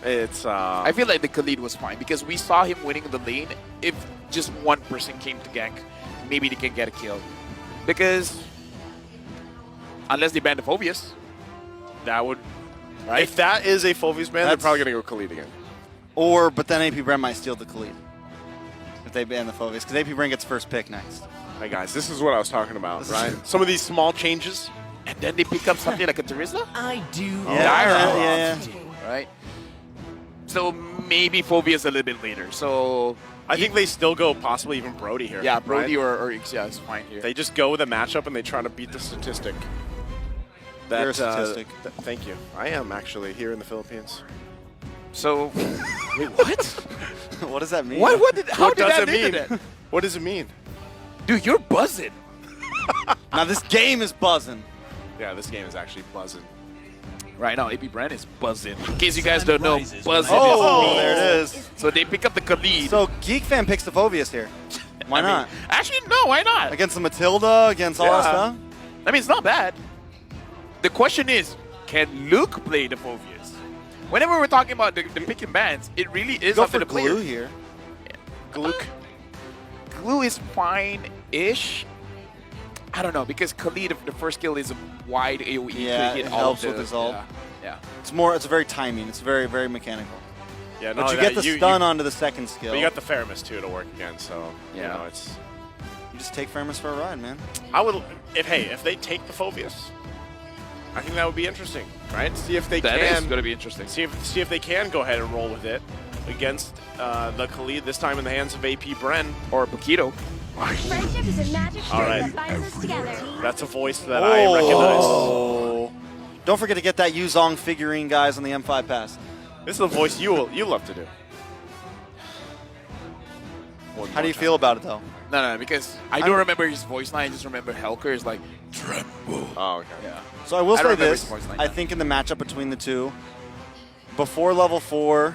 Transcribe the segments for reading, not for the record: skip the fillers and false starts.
It's. I feel like the Khalid was fine because we saw him winning the lane. If just one person came to gank, maybe they can get a kill. Because unless they ban the Phobius, that would. right? If that is a Phobius ban, they're probably going to go Khalid again. But then AP Bren might steal the Khalid if they ban the Phobius, because AP Bren gets first pick next. Hey guys, this is what I was talking about, right? Some of these small changes. And then they pick up something like a Teresa? I do. Yeah. Right? So maybe Phobius a little bit later. So I think they still go possibly even Brody here. yeah, Brody right? or yeah, is fine here. They just go with a matchup and they try to beat the statistic. You're a statistic. Thank you. I am actually here in the Philippines. So wait, what? What does that mean? How What did does that it mean? that? What does it mean? Dude, you're buzzing. Now this game is buzzing. Yeah, this game is actually buzzing. Right now, AP Bren is buzzing. In case you guys don't know, buzzing Oh, is there it is. So they pick up the Khalid. So Geek fan picks the Phobius here. Why not? Actually, no, why not? Against the Matilda, against all that stuff? I mean, it's not bad. The question is, can Luke play the Phobius? Whenever we're talking about the picking bands, it really is Go up to for the player. Glue here. Gluck. Glue is fine-ish. I don't know, because Khalid, the first kill is a wide AoE. Yeah, to hit it all helps of with his ult. Yeah. It's very timing. It's very, very mechanical. Yeah, But you get the stun onto the second skill. But you got the Faramis too to work against, so Yeah. you know it's. You just take Faramis for a ride, man. I would if they take the Phobius, I think that would be interesting, right? See if they That is can. going to be interesting. See if they can go ahead and roll with it against the Khalid, this time in the hands of AP Bren. Or Paquito. Friendship is a magic All string right. that binds us together. That's a voice that I recognize. Oh. Don't forget to get that Yuzong figurine, guys, on the M5 pass. This is a voice you love to do. How do you feel about it, though? No, because I don't remember his voice line. I just remember Helker is like, tremble. Oh, okay. Yeah. So I will I say don't remember this. his voice like I that. think in the matchup between the two, before level 4,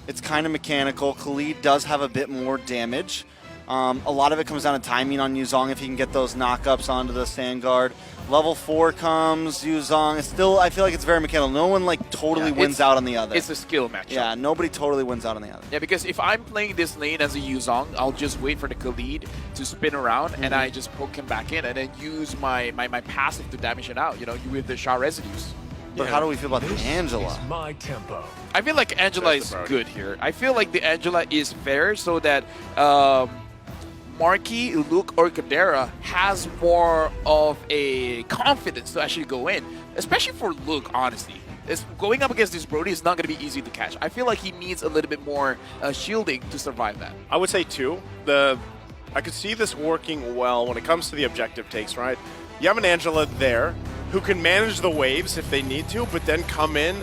it's kind of mechanical. Khalid does have a bit more damage. A lot of it comes down to timing on Yuzong if he can get those knockups onto the Sand Guard. Level 4 comes, Yuzong. It's still, I feel like it's very mechanical. No one totally wins out on the other. It's a skill matchup. Yeah, nobody totally wins out on the other. Yeah, because if I'm playing this lane as a Yuzong, I'll just wait for the Khalid to spin around and I just poke him back in and then use my passive to damage it out, with the shot residues. But how do we feel about the Angela? My tempo. I feel like Angela There's is the Brody. good here. I feel like the Angela is fair so that Marky, Luke, or Kadera has more of a confidence to actually go in, especially for Luke, honestly. Going up against this Brody is not going to be easy to catch. I feel like he needs a little bit more shielding to survive that. I would say too, I could see this working well when it comes to the objective takes, right? You have an Angela there who can manage the waves if they need to, but then come in,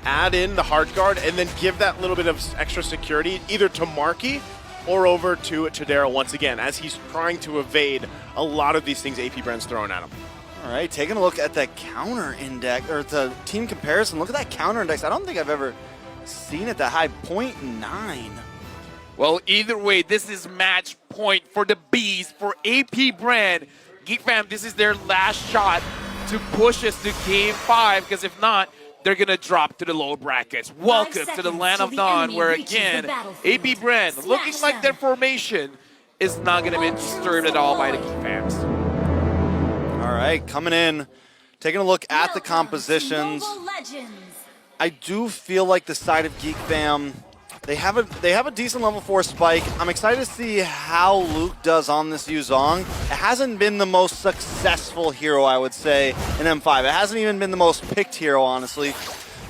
add in the hard guard, and then give that little bit of extra security either to Marky or over to Tadera once again, as he's trying to evade a lot of these things AP Bren's throwing at him. All right, taking a look at the counter index, or the team comparison. Look at that counter index. I don't think I've ever seen it that high, 0.9. Well, either way, this is match point for the Bees, for AP Bren. Geek fam, this is their last shot to push us to Game 5, because if not, they're going to drop to the lower brackets. Welcome to the Land of Dawn, where again, AP Bren, looking like their formation, is not going to be disturbed at all by the Geek fams. All right, coming in, taking a look at the compositions. I do feel like the side of Geek fam, they have a decent level 4 spike. I'm excited to see how Luke does on this Yuzong. It hasn't been the most successful hero, I would say, in M5. It hasn't even been the most picked hero, honestly.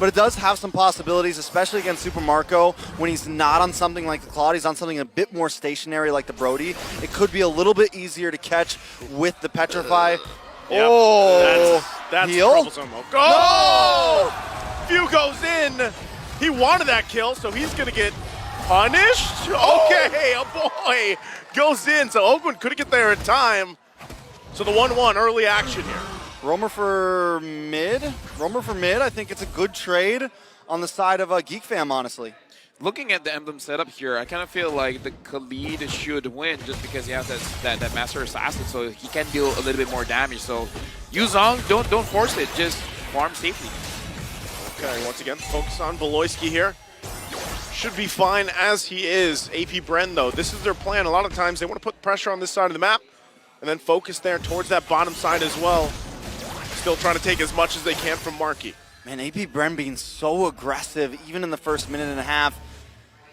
But it does have some possibilities, especially against Super Marco. When he's not on something like the Claude, he's on something a bit more stationary like the Brody. It could be a little bit easier to catch with the Petrify. Yep. Oh, that's heal? troublesome. Go! Few goes in. He wanted that kill, so he's going to get punished. Okay, a boy goes in. So Oakland couldn't get there in time. So the 1-1 early action here. Roamer for mid. I think it's a good trade on the side of Geek fam, honestly. Looking at the emblem setup here, I kind of feel like the Khalid should win just because he has that Master Assassin, so he can deal a little bit more damage. So Yuzong, don't force it, just farm safely. Okay, once again, focus on Beloyski here. should be fine as he is. AP Bren, though, this is their plan. A lot of times they want to put pressure on this side of the map and then focus there towards that bottom side as well. Still trying to take as much as they can from Marky. Man, AP Bren being so aggressive, even in the first minute and a half.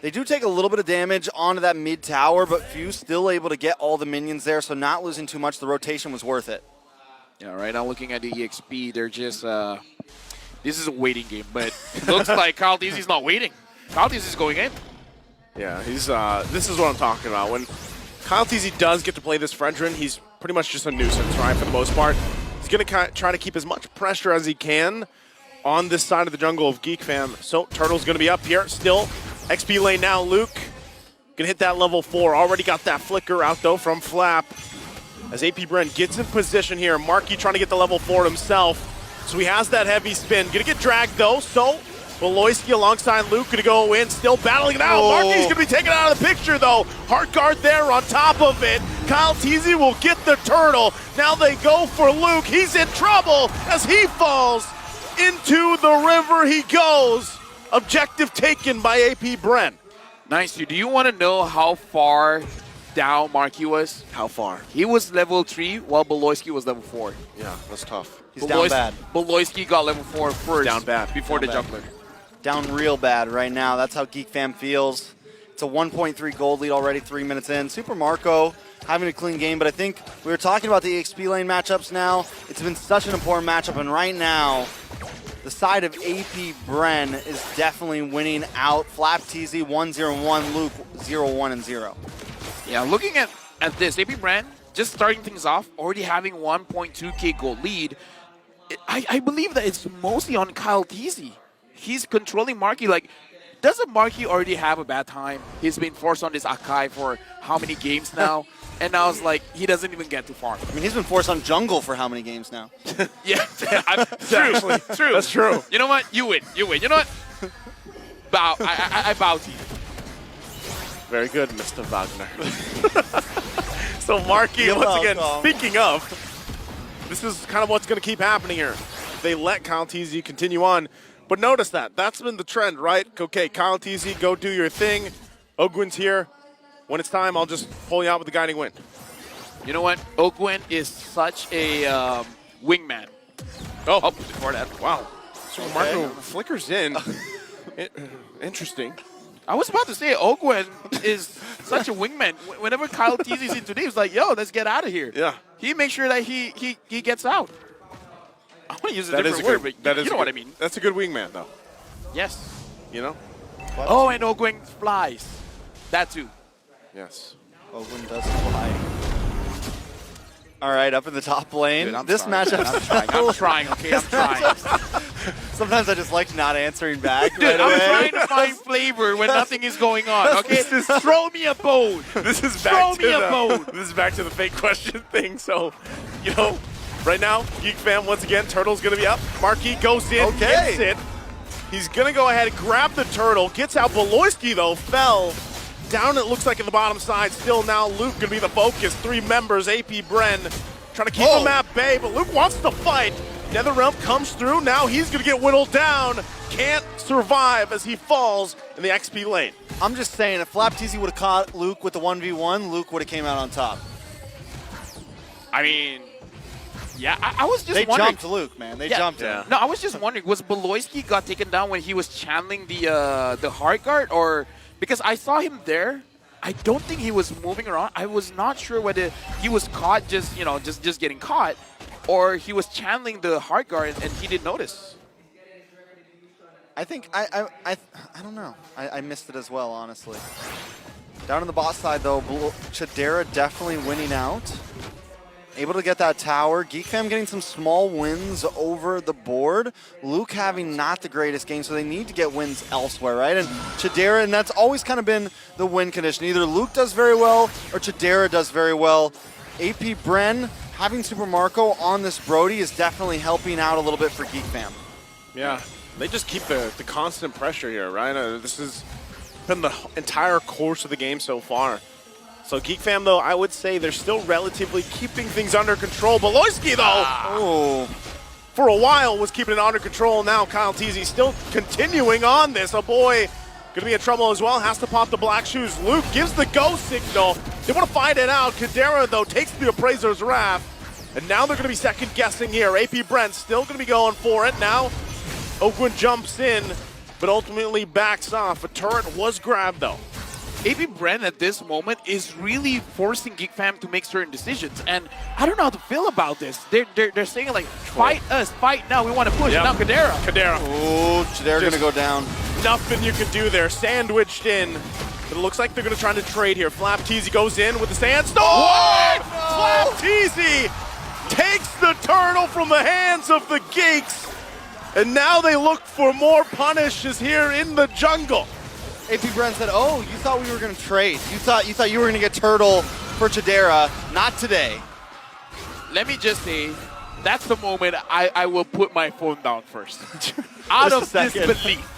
They do take a little bit of damage onto that mid tower, but Fuse still able to get all the minions there, so not losing too much. The rotation was worth it. Yeah, right now looking at the EXP, they're just, this is a waiting game, but it looks like Kyle Deasy's not waiting. Kyle Deasy's going in. Yeah, he's. This is what I'm talking about. When Kyle Teasy does get to play this Fredrin, he's pretty much just a nuisance, right, for the most part. He's going to try to keep as much pressure as he can on this side of the jungle of Geek Fam. So Turtle's going to be up here still. XP lane now, Luke. Gonna hit that level 4. Already got that flicker out though from Flap. As AP Bren gets in position here. Marky trying to get the level 4 himself. So he has that heavy spin. Gonna get dragged though, so Beloyski alongside Luke gonna go in, still battling it out. Oh. Marky's gonna be taken out of the picture though. Heart guard there on top of it. Kyle Teasy will get the turtle. Now they go for Luke. He's in trouble as he falls into the river he goes. Objective taken by AP Bren. Nice. Do you want to know how far down Marky was? How far? He was level 3 while Beloyski was level 4. Yeah, that's tough. He's down bad. Beloyski got level 4 first. Down bad. Before Down the bad. jungler. Down real bad right now. That's how Geek Fam feels. It's a 1.3 gold lead already 3 minutes in. Super Marco having a clean game, but I think we were talking about the EXP lane matchups now. It's been such an important matchup, and right now, the side of AP Bren is definitely winning out. Flap TZ 1-0-1, Luke 0-1-0. Yeah, looking at this, AP Bren just starting things off, already having 1.2k gold lead. I believe that it's mostly on Kyle Teasy. He's controlling Marky. Like, doesn't Marky already have a bad time? He's been forced on this Akai for how many games now? And now it's like, he doesn't even get too far. I mean, he's been forced on jungle for how many games now? Yeah, true. That's true. You know what? You win. You win. You know what? Bow. I bow to you. Very good, Mr. Wagner. So Marky, You're once again, welcome. speaking of, this is kind of what's going to keep happening here. They let Kyle Teasy continue on. But notice that. That's been the trend, right? Okay, Kyle Teasy, go do your thing. Ogwin's here. When it's time, I'll just pull you out with the guiding wind. You know what? Ogwin is such a wingman. Oh, Before that. wow. So Okay. Marco flickers in. Interesting. I was about to say Ogwin is such a wingman. Whenever Kyle Teasy's in today, he's like, yo, let's get out of here. Yeah. He makes sure that he gets out. I want to use a That is different word, but you know what I good- mean. That's a good wingman, though. Yes. You know? Oh, and Ogwin flies. That too. Yes. Owen does fly. All right, up in the top lane. Dude, I'm this trying. matchup. I'm trying, okay? I'm trying. Sometimes I just like not answering back. Dude, right I'm away. trying to find flavor when nothing is going on, okay? Throw me a bone. This is Throw back to me a bone. this is back to the fake question thing. So, you know, right now, Geek Fam once again, Turtle's gonna be up. Marky goes in, Okay. gets it. He's gonna go ahead and grab the turtle. Gets out. Beloyski though fell down. It looks like in the bottom side. Still now, Luke gonna be the focus. 3 members. AP Bren trying to keep him at bay, but Luke wants to fight. NetherRealm comes through. Now he's gonna get whittled down. Can't survive as he falls in the XP lane. I'm just saying, if Flap TZ would have caught Luke with the 1v1, Luke would have came out on top. I mean, yeah, I was just They wondering. jumped Luke, man. They Yeah. jumped Yeah. him. No, I was just wondering, was Beloyski got taken down when he was channeling the heart guard, or because I saw him there, I don't think he was moving around. I was not sure whether he was caught just just getting caught, or he was channeling the heart guard and he didn't notice. I think I don't know. I missed it as well, honestly. Down on the bot side though, Chidera definitely winning out. Able to get that tower. Geek Fam getting some small wins over the board. Luke having not the greatest game, so they need to get wins elsewhere, right? And Chidera, and that's always kind of been the win condition. Either Luke does very well or Chidera does very well. AP Bren having Super Marco on this Brody is definitely helping out a little bit for Geek Fam. Yeah, they just keep the constant pressure here, right? This has been the entire course of the game so far. So Geek Fam, though, I would say they're still relatively keeping things under control. Beloyski, though, Oh, for a while was keeping it under control. Now Kyle Teasy still continuing on this. Oh boy, gonna be in trouble as well. Has to pop the black shoes. Luke gives the go signal. They want to find it out. Kadera, though, takes the Appraiser's Wrath. And now they're gonna be second guessing here. AP Brent still gonna be going for it. Now, Oakwood jumps in, but ultimately backs off. A turret was grabbed, though. AP Bren at this moment is really forcing Geek Fam to make certain decisions, and I don't know how to feel about this. They're saying like, fight us, fight now, we want to push. Yep. Now Kadera. Kadera. Oh, they're going to go down. Nothing you can do there. Sandwiched in. But it looks like they're going to try to trade here. Flap Teasy goes in with the sandstorm. What? No! Flap Teasy takes the turtle from the hands of the Geeks. And now they look for more punishes here in the jungle. AP Bren said, oh, you thought we were going to trade. You thought you were going to get Turtle for Chidera. Not today. Let me just say, that's the moment I will put my phone down first. Out of disbelief.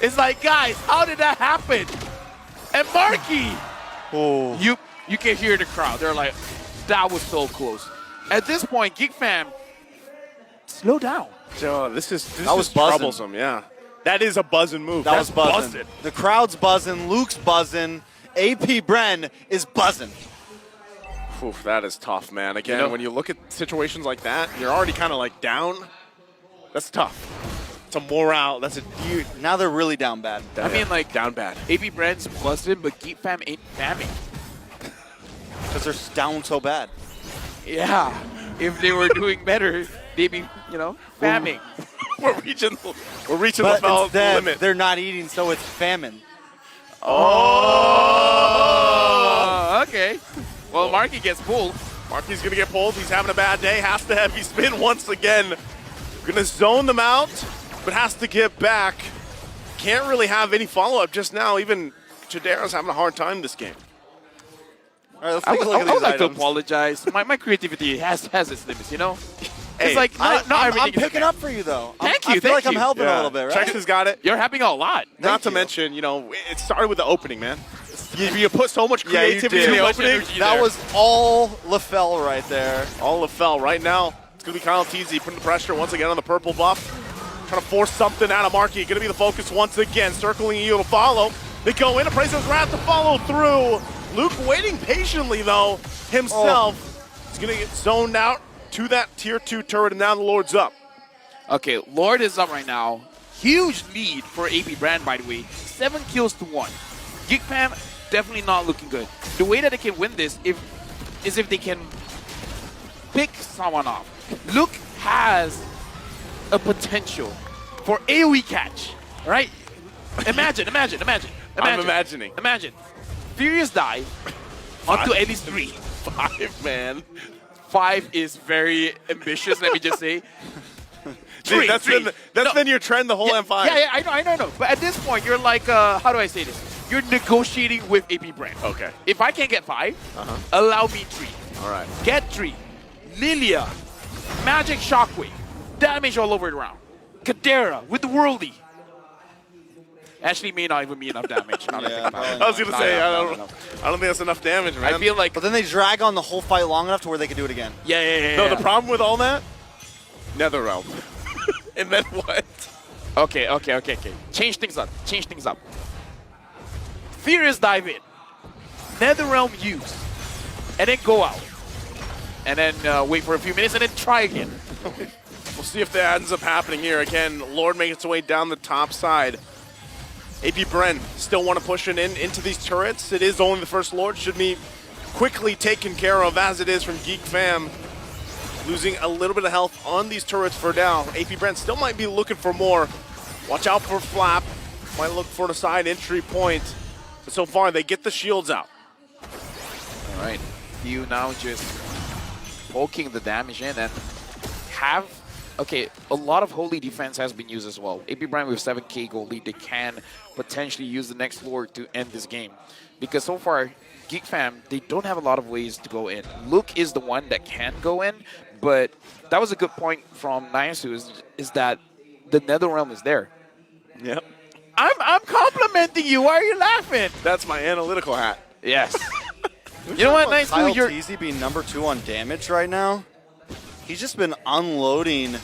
It's like, guys, how did that happen? And Marky, Oh. you can hear the crowd. They're like, that was so close. At this point, Geek Fam, slow down. So this is was buzzing. troublesome, yeah. That is a buzzing move. That was That's buzzing. The crowd's buzzing. Luke's buzzing. AP Bren is buzzing. Oof, that is tough, man. Again, You know- when you look at situations like that, you're already kind of like down. That's tough. It's a morale. That's a huge. Now they're really down bad. I mean, like, down bad. AP Bren's buzzing, but Geek Fam ain't famming. Because they're down so bad. Yeah, if they were doing better, they'd be, famming. We're reaching the But foul instead, limit. they're not eating, so it's famine. Oh! Okay. Well, Marky gets pulled. Marky's gonna get pulled. He's having a bad day. Has to heavy spin once again. Gonna zone them out, but has to get back. Can't really have any follow-up just now. Even Chidera's having a hard time this game. All right, let's I take a look at would these like to items. apologize. My creativity has its limits, Hey, it's like, not I'm everything is picking okay. up for you, though. Thank I you, feel thank like I'm you. helping a little bit, right? Trex has got it. You're helping a lot. Not to you. mention, it started with the opening, man. You put so much Yeah, you creativity in did. the Too much opening. energy That there. was all LaFell right there. All of fell right now. It's going to be Kyle Teasy putting the pressure once again on the purple buff. Trying to force something out of Marky. Going to be the focus once again. Circling you to follow. They go in. Appraiser's Wrath to follow through. Luke waiting patiently, though, himself. He's going to get zoned out to that tier 2 turret, and now the Lord's up. Okay, Lord is up right now. Huge lead for AP Brand, by the way. 7 kills to 1. Geek Fam definitely not looking good. The way that they can win this is if they can pick someone off. Luke has a potential for AoE catch, right? Imagine. I'm imagining. Imagine. Furious dive onto at least 3. 5, man. 5 is very ambitious, let me just say. Dude, that's been your trend the whole M5. Yeah, I know. But at this point, you're like, how do I say this? You're negotiating with AP Brand. Okay. If I can get 5, allow me 3. All right. Get 3. Lilia, Magic Shockwave, damage all over the round. Kadera with the Worldy. Actually, may not even be enough damage. Now that I think about it. I was going to say, Not I enough. don't think that's enough damage, man. I feel like, But then they drag on the whole fight long enough to where they can do it again. yeah. No, the problem with all that, Netherrealm. And then what? Okay. Change things up. Furious dive in. Netherrealm use. And then go out. And then wait for a few minutes and then try again. We'll see if that ends up happening here. Again, Lord making its way down the top side. AP Bren still want to push it into these turrets. It is only the first Lord. Should be quickly taken care of as it is from Geek Fam. Losing a little bit of health on these turrets for now. AP Bren still might be looking for more. Watch out for Flap. Might look for the side entry point. But so far, they get the shields out. All right. You now just poking the damage in and have... Okay, a lot of holy defense has been used as well. AP Brand with 7k gold lead, they can potentially use the next Lord to end this game. Because so far, Geek Fam, they don't have a lot of ways to go in. Luke is the one that can go in, but that was a good point from Nyasu is that the Netherrealm is there. Yep. I'm complimenting you. Why are you laughing? That's my analytical hat. Yes. You know what, Nyasu? Kyle Teasy being number 2 on damage right now. He's just been unloading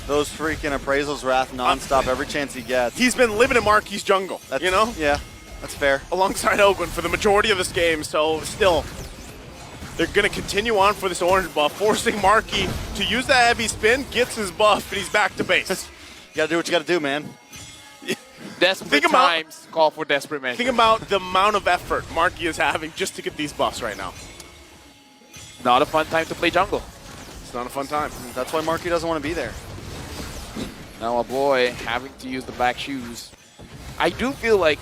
those freaking appraisals wrath nonstop every chance he gets. He's been living in Marky's jungle, you know? Yeah, that's fair. Alongside Ogwen for the majority of this game, so still, they're going to continue on for this orange buff, forcing Marky to use that heavy spin, gets his buff, and he's back to base. You gotta do what you gotta do, man. Desperate times call for desperate measures. Think about the amount of effort Marky is having just to get these buffs right now. Not a fun time to play jungle. It's not a fun time. That's why Marky doesn't want to be there. Now a boy having to use the black shoes. I do feel like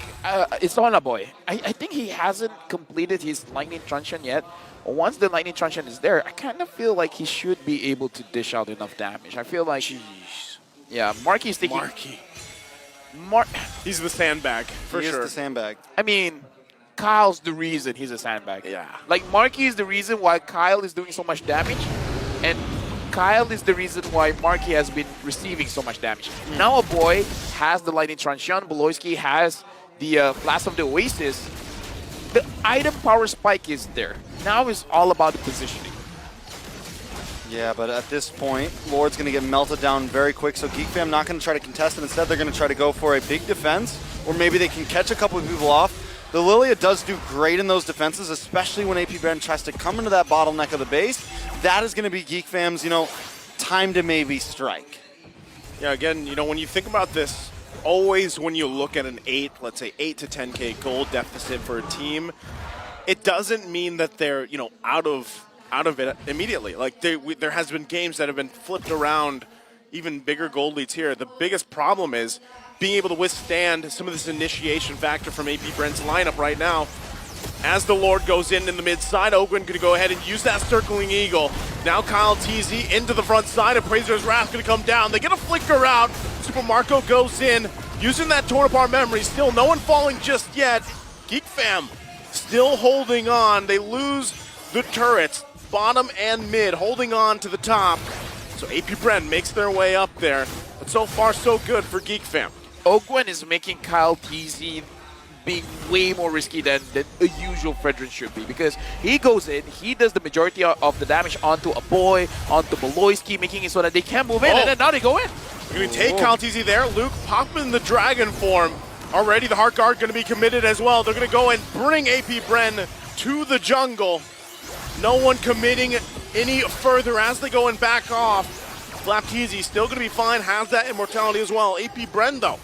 it's on a boy. I think he hasn't completed his lightning truncheon yet. Once the lightning truncheon is there, I kind of feel like he should be able to dish out enough damage. I feel like, yeah, Marky's taking. Marky. He's the sandbag, for He sure. is the sandbag. I mean, Kyle's the reason he's a sandbag. Yeah. Like, Marky is the reason why Kyle is doing so much damage, and Kyle is the reason why Marky has been receiving so much damage. Now a boy has the lightning truncheon, Beloyski has the Blast of the Oasis. The item power spike is there. Now it's all about the positioning. Yeah, but at this point, Lord's going to get melted down very quick, so Geek Fam not going to try to contest it. Instead, they're going to try to go for a big defense, or maybe they can catch a couple of people off. The Lilia does do great in those defenses, especially when AP Bren tries to come into that bottleneck of the base. That is going to be Geek Fam's, time to maybe strike. Yeah, again, when you think about this, always when you look at an let's say 8 to 10K gold deficit for a team, it doesn't mean that they're, out of it immediately. Like there has been games that have been flipped around, even bigger gold leads here. The biggest problem is being able to withstand some of this initiation factor from AP Bren's lineup right now. As the Lord goes in the mid side, Ogwen going to go ahead and use that circling eagle. Now Kyle TZ into the front side, Appraiser's Wrath going to come down. They get a flicker out. Super Marco goes in, using that torn apart memory. Still no one falling just yet. Geek Fam still holding on. They lose the turrets, bottom and mid, holding on to the top. So AP Bren makes their way up there. But so far, so good for Geek Fam. Ogwen is making Kyle TZ being way more risky than a usual Fredrin should be, because he goes in, he does the majority of the damage onto a boy, onto Beloyski, making it so that they can't move in, and then now they go in. Going to take Kyle TZ there. Luke popping the dragon form. Already the Heart Guard going to be committed as well. They're going to go and bring AP Bren to the jungle. No one committing any further as they go and back off. Flap TZ still going to be fine, has that immortality as well. AP Bren, though,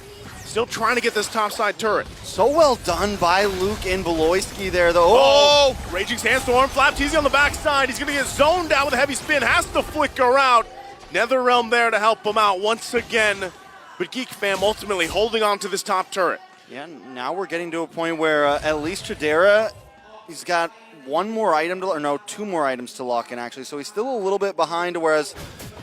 still trying to get this topside turret. So well done by Luke and Beloyski there, though. Oh! Raging Sandstorm, Flap TZ on the backside. He's going to get zoned out with a heavy spin, has to flicker out. NetherRealm there to help him out once again. But Geek Fam ultimately holding on to this top turret. Yeah, now we're getting to a point where at least Tradera, he's got two more items to lock in, actually. So he's still a little bit behind, whereas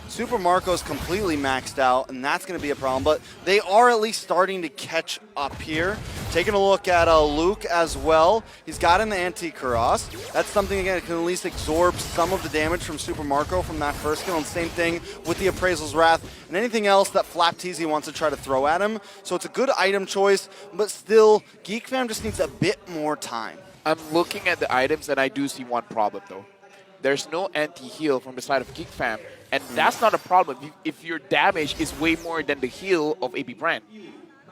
Super Marco's completely maxed out, and that's going to be a problem. But they are at least starting to catch up here. Taking a look at Luke as well. He's got in the anti-Karas. That's something, again, that can at least absorb some of the damage from Super Marco from that first skill. And same thing with the Appraisal's Wrath and anything else that Flap TZ wants to try to throw at him. So it's a good item choice, but still, Geek Fam just needs a bit more time. I'm looking at the items, and I do see one problem, though. There's no anti-heal from the side of Geek Fam, and that's not a problem if your damage is way more than the heal of AP Bren.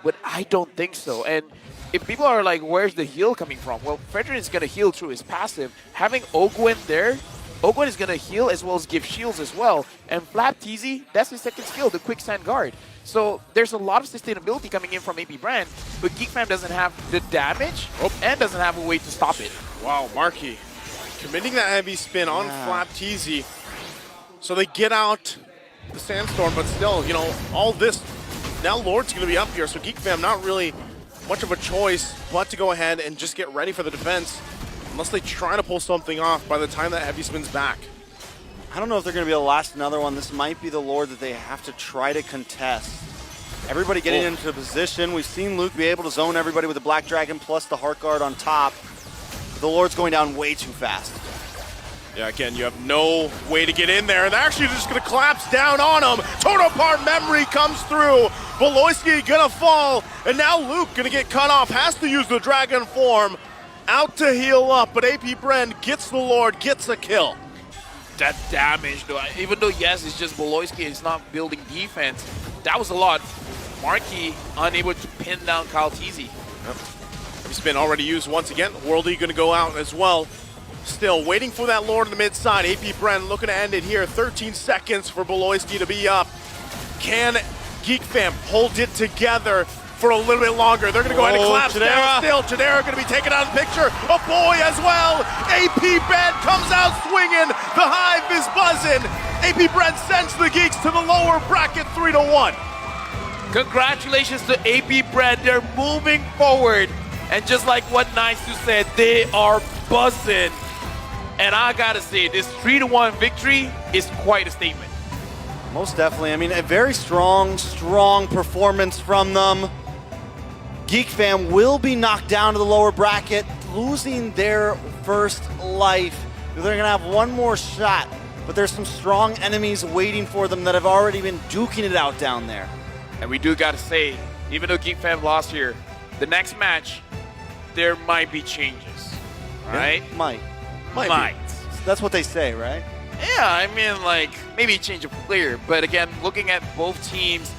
But I don't think so. And if people are like, where's the heal coming from? Well, Fredrin is going to heal through his passive. Having Ogwen there, Ogwen is going to heal as well as give shields as well. And Flap TZ, that's his second skill, the Quicksand Guard. So there's a lot of sustainability coming in from AP Bren, but Geek Fam doesn't have the damage and doesn't have a way to stop it. Wow, Marky committing that heavy spin on Flap TZ. So they get out the Sandstorm, but still, all this, now Lord's going to be up here, so Geek Fam not really much of a choice but to go ahead and just get ready for the defense, unless they try to pull something off by the time that heavy spin's back. I don't know if they're going to be able to last another one. This might be the Lord that they have to try to contest. Everybody getting into position. We've seen Luke be able to zone everybody with the Black Dragon plus the Heart Guard on top. But the Lord's going down way too fast. Yeah, again, you have no way to get in there, and they're actually just going to collapse down on him. Total Apart Memory comes through. Beloyski going to fall, and now Luke going to get cut off. Has to use the Dragon form out to heal up, but AP Bren gets the Lord, gets a kill. that damage, though. Even though, yes, it's just Boloyski, it's not building defense. That was a lot. Markey unable to pin down Kyle Teasy. He's been already used once again. Worldy going to go out as well. Still waiting for that Lord in the mid side. AP Bren looking to end it here. 13 seconds for Boloyski to be up. Can Geek Fam hold it together for a little bit longer? They're going to go ahead and collapse down still. Chidera going to be taken out of the picture. A boy as well. AP Bren comes out swinging. The Hive is buzzing. AP Bren sends the Geeks to the lower bracket 3-1. Congratulations to AP Bren. They're moving forward. And just like what Nice2 said, they are buzzing. And I gotta say, this 3-1 victory is quite a statement. Most definitely. I mean, a very strong performance from them. Geek Fam will be knocked down to the lower bracket, losing their first life. They're going to have one more shot, but there's some strong enemies waiting for them that have already been duking it out down there. And we do gotta say, even though Geek Fam lost here, the next match, there might be changes, right? Yeah, might. That's what they say, right? Yeah, I mean, like, maybe change of player. But again, looking at both teams,